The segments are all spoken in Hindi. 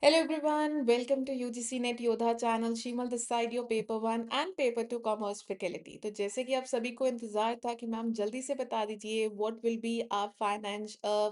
Hello everyone, welcome to UGC Net Yodha channel. शीमल this side your paper 1 and paper 2 commerce faculty. तो जैसे कि आप सभी को इंतजार था कि मैम जल्दी से बता दीजिए what will be our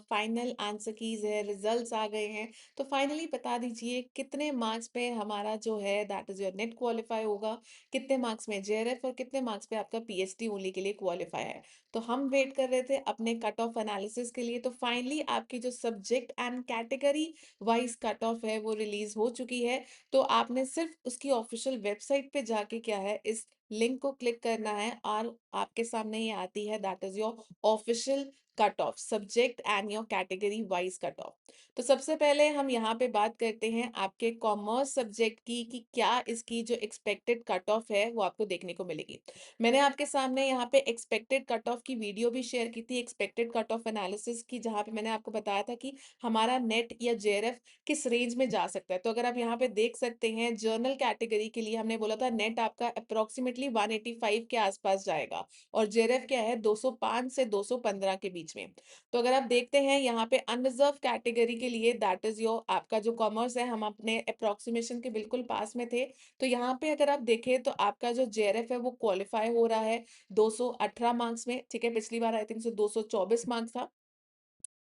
final answer keys है, रिजल्ट्स आ गए हैं। तो फाइनली बता दीजिए कितने मार्क्स पे हमारा जो है that is your net qualify होगा, कितने मार्क्स में जेआरएफ और कितने मार्क्स पे आपका पीएचडी ओनली के लिए क्वालिफाई है। तो हम वेट कर रहे थे अपने कट ऑफ एनालिसिस के लिए। तो फाइनली आपकी जो subject and category wise cut off है वो रिलीज हो चुकी है। तो आपने सिर्फ उसकी ऑफिशियल वेबसाइट पे जाके क्या है इस लिंक को क्लिक करना है और आपके सामने ये आती है that is your official cut off subject and your category wise cut off. तो सबसे पहले हम यहाँ पे बात करते हैं आपके कॉमर्स सब्जेक्ट की कि क्या इसकी जो एक्सपेक्टेड कट ऑफ है वो आपको देखने को मिलेगी। मैंने आपके सामने यहाँ पे एक्सपेक्टेड कट ऑफ की वीडियो भी शेयर की थी, एक्सपेक्टेड कट ऑफ एनालिसिस की, जहाँ पे मैंने आपको बताया था कि हमारा नेट या जेआरएफ किस रेंज में जा सकता है। तो अगर आप यहाँ पे देख सकते हैं जर्नल कैटेगरी के लिए हमने बोला था नेट आपका अप्रोक्सीमेटली 185 के आसपास जाएगा और जेआरएफ क्या है 205 से 215 के बीच में। तो अगर आप देखते हैं यहाँ पे अनरिजर्व कैटेगरी के लिए दैट इज योर आपका जो कॉमर्स है, हम अपने अप्रोक्सीमेशन के बिल्कुल पास में थे। तो यहाँ पे अगर आप देखें तो आपका जो जेआरएफ है वो क्वालिफाई हो रहा है 218 मार्क्स में। ठीक है, पिछली बार आई थिंक सो 224 मार्क्स था।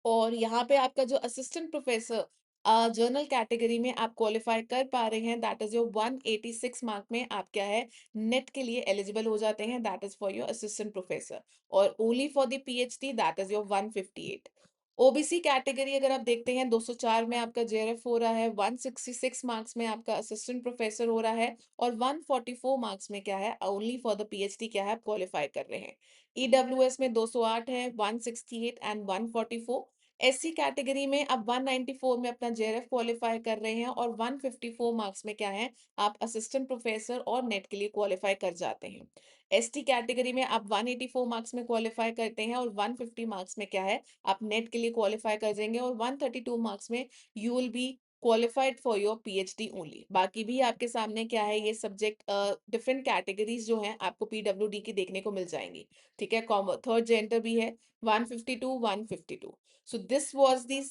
और यहाँ पे आपका जो असिस्टेंट प्रोफेसर जर्नल कैटेगरी में आप क्वालिफाई कर पा रहे हैं दैट इज योर 186 मार्क में आप क्या है नेट के लिए एलिजिबल हो जाते हैं that is for your assistant professor. और only for the PhD that is your 158। OBC category अगर आप देखते हैं 204 में आपका जेआरएफ हो रहा है, 166 मार्क्स में आपका असिस्टेंट प्रोफेसर हो रहा है और 144 मार्क्स में क्या है ओनली फॉर द पीएचडी क्या है क्वालिफाई कर रहे हैं। ईडब्ल्यूएस में 208 है, 168 एंड 144। एससी कैटेगरी में आप 194 में अपना जेआरएफ क्वालिफाई कर रहे हैं और 154 मार्क्स में क्या है आप असिस्टेंट प्रोफेसर और नेट के लिए क्वालिफाई कर जाते हैं। एसटी कैटेगरी में आप 184 मार्क्स में क्वालिफाई करते हैं और 150 मार्क्स में क्या है आप नेट के लिए क्वालिफाई कर जाएंगे और 132 मार्क्स में you will be qualified for your PhD only. बाकी भी आपके सामने क्या है ये सब्जेक्ट डिफरेंट कैटेगरीज जो हैं आपको पीडब्ल्यूडी की देखने को मिल जाएंगी। ठीक है, कॉमर्स थर्ड जेंडर भी है 152 152। So this was this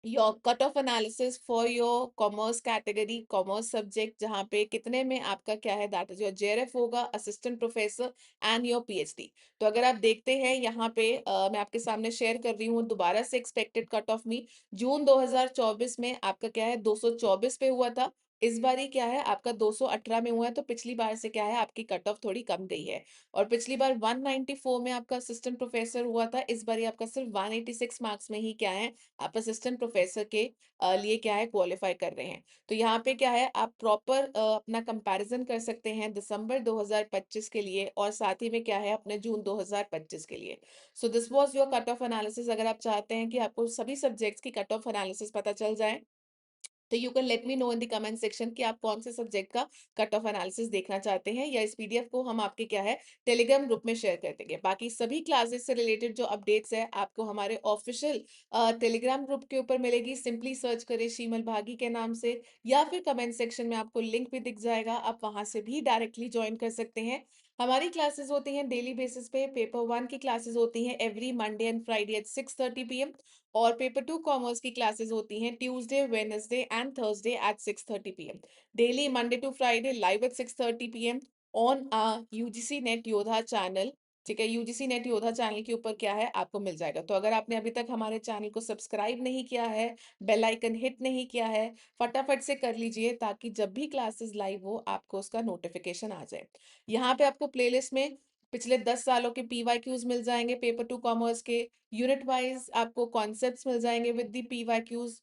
your cutoff analysis for your commerce category, commerce subject, जहाँ पे कितने में आपका क्या है दैट इज योर जेआरएफ होगा, assistant professor and your PhD. तो अगर आप देखते हैं यहाँ पे मैं आपके सामने शेयर कर रही हूँ दोबारा से एक्सपेक्टेड कट ऑफ में। जून 2024 में आपका क्या है 224 पे हुआ था, इस बार ही क्या है आपका 218 में हुआ है। तो पिछली बार से क्या है आपकी कट ऑफ थोड़ी कम गई है। और पिछली बार 194 में आपका असिस्टेंट प्रोफेसर हुआ था, इस बार आपका सिर्फ 186 मार्क्स में ही क्या है आप असिस्टेंट प्रोफेसर के लिए क्या है क्वालिफाई कर रहे हैं। तो यहाँ पे क्या है आप प्रॉपर अपना कंपैरिजन कर सकते हैं दिसंबर 2025 के लिए और साथ ही में क्या है अपने जून 2025 के लिए। So this was your cut off analysis. अगर आप चाहते हैं कि आपको सभी सब्जेक्ट्स की कट ऑफ एनालिसिस पता चल जाए तो you can let me know in the comment section कि आप कौन से सब्जेक्ट का कट ऑफ एनालिसिस देखना चाहते हैं, या इस पीडीएफ को हम आपके क्या है टेलीग्राम ग्रुप में शेयर कर देंगे। बाकी सभी क्लासेस से रिलेटेड जो अपडेट्स है आपको हमारे ऑफिशियल टेलीग्राम ग्रुप के ऊपर मिलेगी। सिंपली सर्च करें शीमल भागी के नाम से, या फिर कमेंट सेक्शन में आपको लिंक भी दिख जाएगा, आप वहां से भी डायरेक्टली ज्वाइन कर सकते हैं। हमारी क्लासेस होती हैं डेली बेसिस पे। पेपर 1 की क्लासेस होती हैं every Monday and Friday at 6:30 PM और पेपर 2 कॉमर्स की क्लासेस होती हैं Tuesday, Wednesday and Thursday at 6:30 PM. Daily Monday to Friday live at 6:30 PM on UGC NET Yoddha channel. ठीक है, यूजीसी नेट योद्धा चैनल के ऊपर क्या है आपको मिल जाएगा। तो अगर आपने अभी तक हमारे चैनल को सब्सक्राइब नहीं किया है, बेल आइकन हिट नहीं किया है, फटाफट से कर लीजिए ताकि जब भी क्लासेस लाइव हो आपको उसका नोटिफिकेशन आ जाए। यहाँ पे आपको प्लेलिस्ट में पिछले 10 सालों के पीवाईक्यूज मिल जाएंगे पेपर 2 कॉमर्स के। यूनिट वाइज आपको कॉन्सेप्ट्स मिल जाएंगे विद दी पीवाईक्यूज।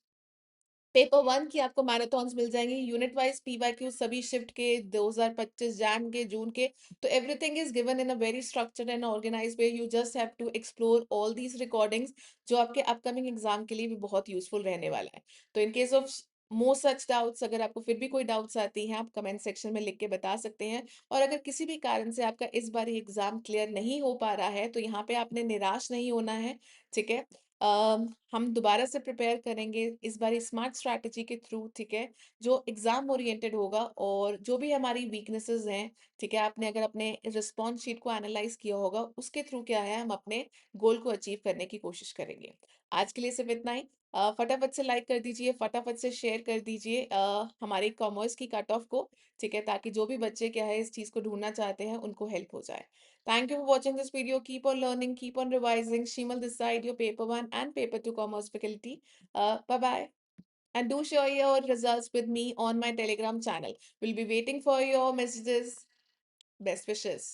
पेपर 1 की आपको मैराथन्स मिल जाएंगे, यूनिट वाइज पीवाईक्यूज सभी शिफ्ट के 2025 जैन के, जून के। तो everything is given in a very structured and organised way. You just have to explore all these recordings जो आपके अपकमिंग एग्जाम के लिए भी बहुत यूजफुल रहने वाला है। तो in case of more such doubts, अगर आपको फिर भी कोई डाउट्स आती हैं आप कमेंट सेक्शन में लिख के बता सकते हैं। और अगर किसी भी कारण से आपका इस बार एग्जाम क्लियर नहीं हो पा रहा है तो यहाँ पे आपने निराश नहीं होना है। ठीक है, हम दोबारा से प्रिपेयर करेंगे इस बार स्मार्ट स्ट्रैटेजी के थ्रू। ठीक है, जो एग्जाम ओरिएंटेड होगा और जो भी हमारी वीकनेसेस हैं, ठीक है, आपने अगर अपने रिस्पॉन्स शीट को एनालाइज किया होगा उसके थ्रू क्या है हम अपने गोल को अचीव करने की कोशिश करेंगे। आज के लिए सिर्फ इतना ही। फटाफट से लाइक कर दीजिए, फटाफट से शेयर कर दीजिए हमारे कॉमर्स की कट ऑफ को, ठीक है? ताकि जो भी बच्चे क्या है इस चीज़ को ढूँढना चाहते हैं, उनको हेल्प हो जाए। Thank you for watching this video. Keep on learning, keep on revising. Shimal this side, your paper one and paper two commerce faculty. Bye-bye. And do share your results with me on my Telegram channel. We'll be waiting for your messages. Best wishes.